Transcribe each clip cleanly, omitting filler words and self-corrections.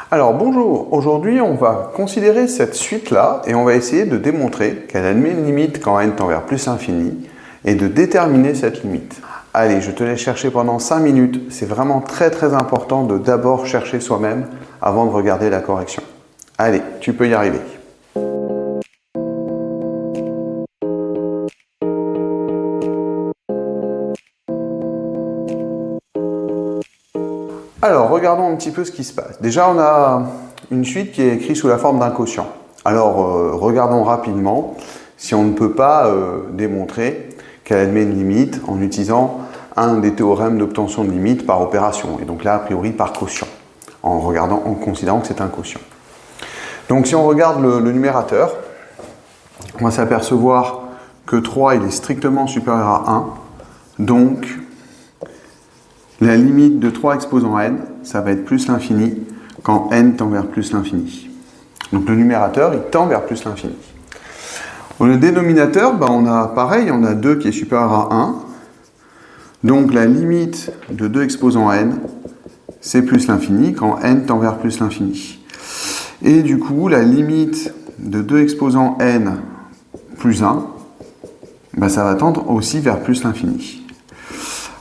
Alors bonjour, aujourd'hui on va considérer cette suite-là et on va essayer de démontrer qu'elle admet une limite quand n tend vers plus l'infini et de déterminer cette limite. Allez, je te laisse chercher pendant 5 minutes, c'est vraiment très important de d'abord chercher soi-même avant de regarder la correction. Allez, tu peux y arriver. Alors, regardons un petit peu ce qui se passe. Déjà, on a une suite qui est écrite sous la forme d'un quotient. Alors, regardons rapidement si on ne peut pas démontrer qu'elle admet une limite en utilisant un des théorèmes d'obtention de limite par opération. Et donc là, a priori, par quotient, en considérant que c'est un quotient. Donc, si on regarde le numérateur, on va s'apercevoir que 3 il est strictement supérieur à 1. Donc, la limite de 3 exposant n, ça va être plus l'infini quand n tend vers plus l'infini. Donc le numérateur, il tend vers plus l'infini. Le dénominateur, on a pareil, on a 2 qui est supérieur à 1. Donc la limite de 2 exposant n, c'est plus l'infini quand n tend vers plus l'infini. Et du coup, la limite de 2 exposant n plus 1, ça va tendre aussi vers plus l'infini.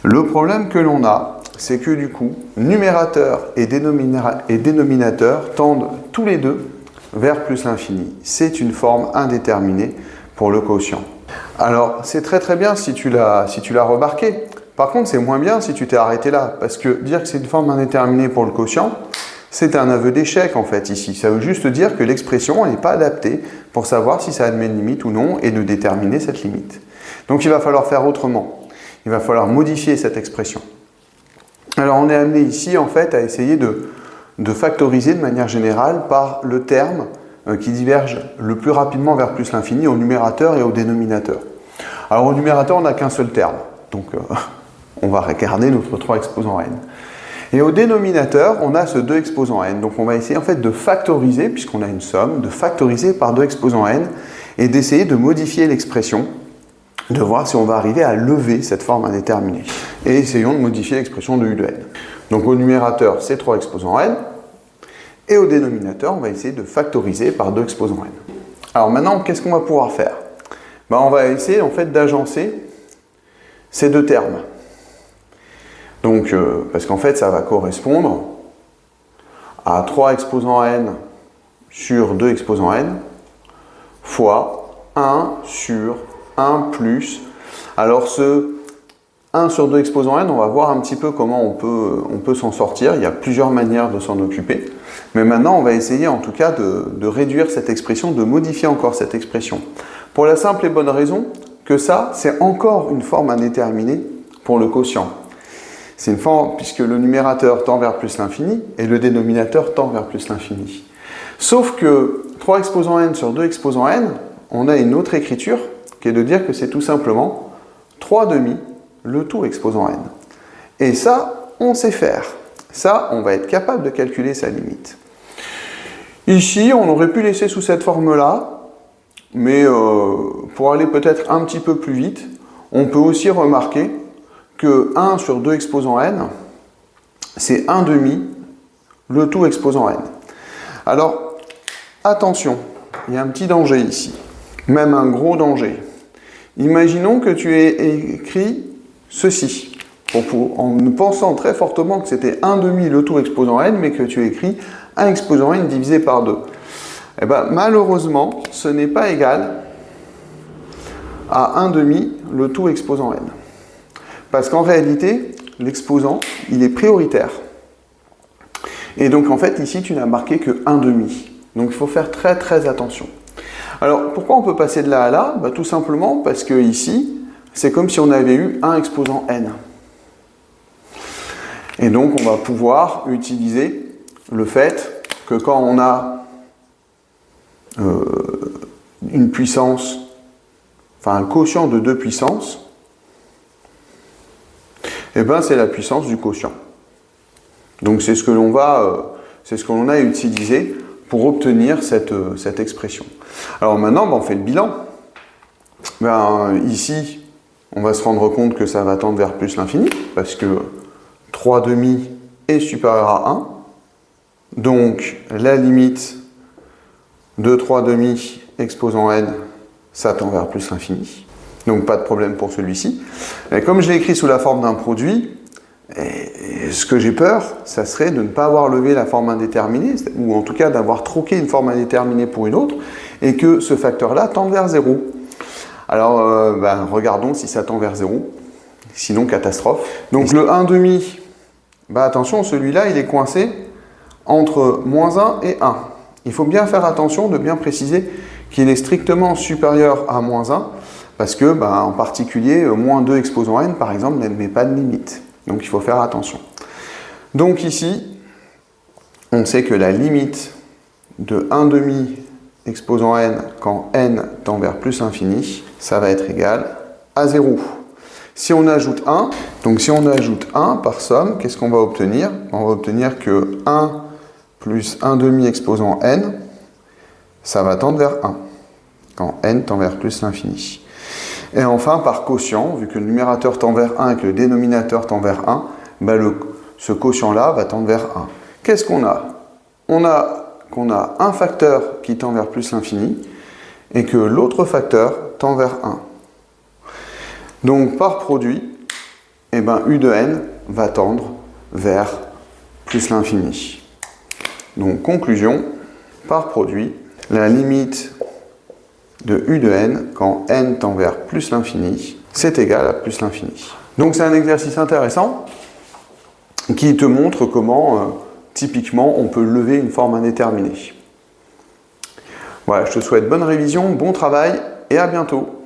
Le problème que l'on a, c'est que du coup, numérateur et dénominateur tendent tous les deux vers plus l'infini. C'est une forme indéterminée pour le quotient. Alors, c'est très bien si tu l'as remarqué. Par contre, c'est moins bien si tu t'es arrêté là. Parce que dire que c'est une forme indéterminée pour le quotient, c'est un aveu d'échec en fait ici. Ça veut juste dire que l'expression n'est pas adaptée pour savoir si ça admet une limite ou non et de déterminer cette limite. Donc il va falloir faire autrement. Il va falloir modifier cette expression. Alors on est amené ici en fait à essayer de factoriser de manière générale par le terme qui diverge le plus rapidement vers plus l'infini au numérateur et au dénominateur. Alors au numérateur on n'a qu'un seul terme, donc on va regarder notre 3 exposant n. Et au dénominateur on a ce 2 exposant n, donc on va essayer en fait de factoriser, puisqu'on a une somme, de factoriser par 2 exposant n et d'essayer de modifier l'expression, de voir si on va arriver à lever cette forme indéterminée. Et essayons de modifier l'expression de u de n. Donc au numérateur, c'est 3 exposant n, et au dénominateur, on va essayer de factoriser par 2 exposant n. Alors maintenant, qu'est-ce qu'on va pouvoir faire? On va essayer en fait d'agencer ces deux termes. Donc, parce qu'en fait, ça va correspondre à 3 exposant n sur 2 exposant n fois 1 sur 1 plus. Alors ce 1 sur 2 exposant n, on va voir un petit peu comment on peut s'en sortir. Il y a plusieurs manières de s'en occuper. Mais maintenant, on va essayer en tout cas de réduire cette expression, de modifier encore cette expression. Pour la simple et bonne raison que ça, c'est encore une forme indéterminée pour le quotient. C'est une forme puisque le numérateur tend vers plus l'infini et le dénominateur tend vers plus l'infini. Sauf que 3 exposant n sur 2 exposant n, on a une autre écriture qui est de dire que c'est tout simplement 3 demi le tout exposant n. Et ça, on sait faire. Ça, on va être capable de calculer sa limite. Ici, on aurait pu laisser sous cette forme-là, mais pour aller peut-être un petit peu plus vite, on peut aussi remarquer que 1 sur 2 exposant n, c'est 1 demi le tout exposant n. Alors, attention, il y a un petit danger ici, même un gros danger. Imaginons que tu aies écrit ceci, en pensant très fortement que c'était 1 demi le tout exposant n, mais que tu as écrit 1 exposant n divisé par 2. Eh bien, malheureusement, ce n'est pas égal à 1 demi le tout exposant n. Parce qu'en réalité, l'exposant, il est prioritaire. Et donc, en fait, ici, tu n'as marqué que 1 demi. Donc, il faut faire très attention. Alors, pourquoi on peut passer de là à là? Tout simplement parce que ici, c'est comme si on avait eu un exposant n. Et donc, on va pouvoir utiliser le fait que quand on a une puissance, enfin un quotient de 2 puissances, c'est la puissance du quotient. Donc, c'est ce que l'on a utilisé pour obtenir cette expression. Alors maintenant, on fait le bilan. Ici, on va se rendre compte que ça va tendre vers plus l'infini, parce que 3 demi est supérieur à 1. Donc la limite de 3 demi exposant n, ça tend vers plus l'infini. Donc pas de problème pour celui-ci. Et comme je l'ai écrit sous la forme d'un produit, ce que j'ai peur, ça serait de ne pas avoir levé la forme indéterminée, ou en tout cas d'avoir troqué une forme indéterminée pour une autre, et que ce facteur-là tende vers 0. Alors, regardons si ça tend vers 0. Sinon, catastrophe. Donc le 1 demi, attention, celui-là, il est coincé entre moins 1 et 1. Il faut bien faire attention de bien préciser qu'il est strictement supérieur à moins 1, parce que, en particulier, moins 2 exposant n, par exemple, n'admet pas de limite. Donc il faut faire attention. Donc ici, on sait que la limite de 1 demi exposant n quand n tend vers plus l'infini, ça va être égal à 0. Si on ajoute 1, donc si on ajoute 1 par somme, qu'est-ce qu'on va obtenir? On va obtenir que 1 plus 1 demi exposant n, ça va tendre vers 1, quand n tend vers plus l'infini. Et enfin, par quotient, vu que le numérateur tend vers 1 et que le dénominateur tend vers 1, ce quotient-là va tendre vers 1. Qu'est-ce qu'on a? On a un facteur qui tend vers plus l'infini et que l'autre facteur tend vers 1. Donc, par produit, U de n va tendre vers plus l'infini. Donc, conclusion, par produit, la limite de U de n quand n tend vers plus l'infini, c'est égal à plus l'infini. Donc c'est un exercice intéressant qui te montre comment, typiquement, on peut lever une forme indéterminée. Voilà, je te souhaite bonne révision, bon travail et à bientôt.